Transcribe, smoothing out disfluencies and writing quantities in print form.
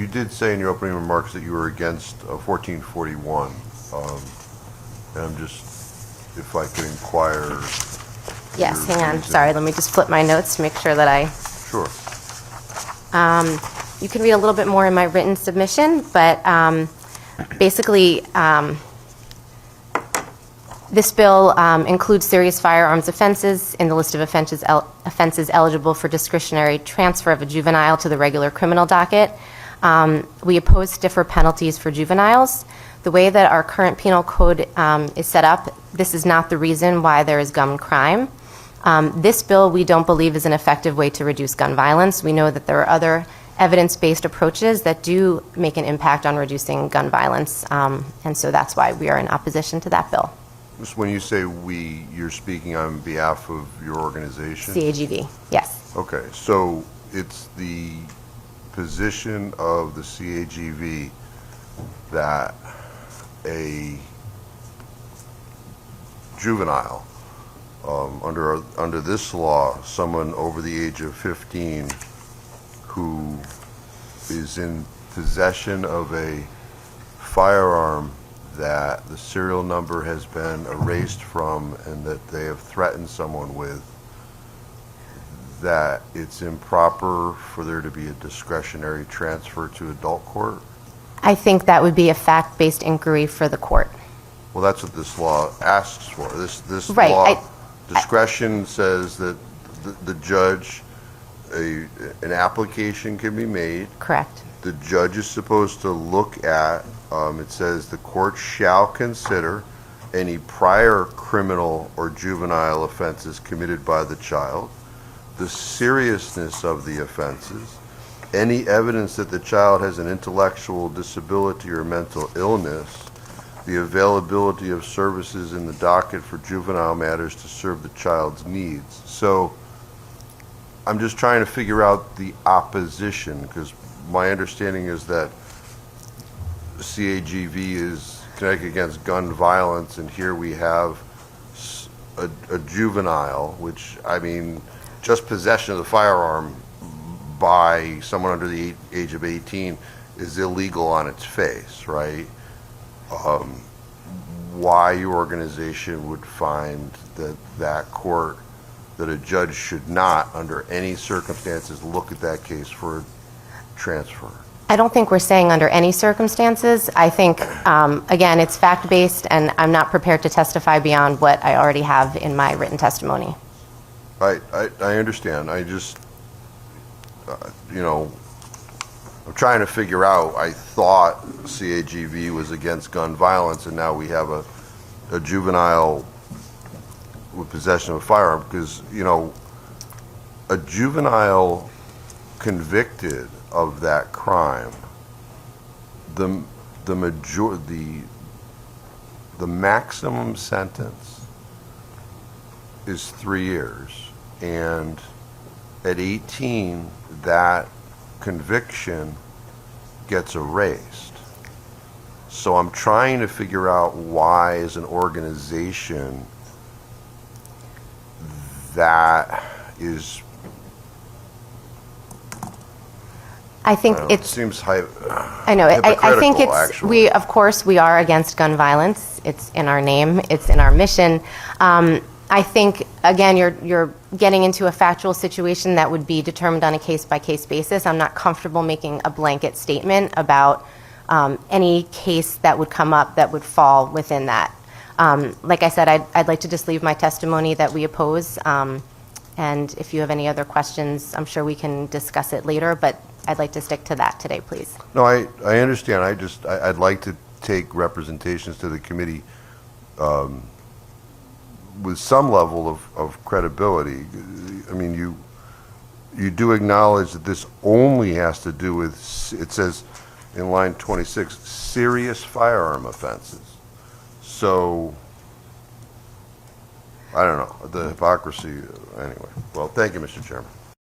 you did say in your opening remarks that you were against 1441. And I'm just, if I could inquire. Yes, hang on. reason. Sorry, let me just flip my notes to make sure that I... Sure. You can read a little bit more in my written submission, but basically, this bill includes serious firearms offenses in the list of offenses eligible for discretionary transfer of a juvenile to the regular criminal docket. We oppose stiffer penalties for juveniles. The way that our current penal code is set up, this is not the reason why there is gun crime. This bill, we don't believe, is an effective way to reduce gun violence. We know that there are other evidence-based approaches that do make an impact on reducing gun violence, and so that's why we are in opposition to that bill. Just when you say we, you're speaking on behalf of your organization? CAGV, yes. Okay, so it's the position of the CAGV that a juvenile, under this law, someone over the age of 15 who is in possession of a firearm that the serial number has been erased from and that they have threatened someone with, that it's improper for there to be a discretionary transfer to adult court? I think that would be a fact-based inquiry for the court. Well, that's what this law asks for. This Right, law, discretion says that the judge, an application can be made. Correct. The judge is supposed to look at, it says the court shall consider any prior criminal or juvenile offenses committed by the child, the seriousness of the offenses, any evidence that the child has an intellectual disability or mental illness, the availability of services in the docket for juvenile matters to serve the child's needs. So I'm just trying to figure out the opposition, because my understanding is that CAGV is Connecticut Against Gun Violence, and here we have a juvenile, which, I mean, just possession of the firearm by someone under the age of 18 is illegal on its face, right? Why your organization would find that court, that a judge should not, under any circumstances, look at that case for a transfer? I don't think we're saying under any circumstances. I think, again, it's fact-based, and I'm not prepared to testify beyond what I already have in my written testimony. I understand. I just, I'm trying to figure out, I thought CAGV was against gun violence, and now we have a juvenile with possession of a firearm, because, a juvenile convicted of that crime, the maximum sentence is 3 years, and at 18 that conviction gets erased. So I'm trying to figure out why, as an organization, that is, I think it seems I know. I think it's, actually. of course, we are against gun violence. It's in our name. It's in our mission. I think, again, you're getting into a factual situation that would be determined on a case-by-case basis. I'm not comfortable making a blanket statement about any case that would come up that would fall within that. Like I said, I'd like to just leave my testimony that we oppose. And if you have any other questions, I'm sure we can discuss it later, but I'd like to stick to that today, please. No, I understand. I'd like to take representations to the committee with some level of credibility. I mean, you do acknowledge that this only has to do with, it says in line 26, serious firearm offenses. So, I don't know, the hypocrisy, anyway. Well, thank you, Mr. Chairman.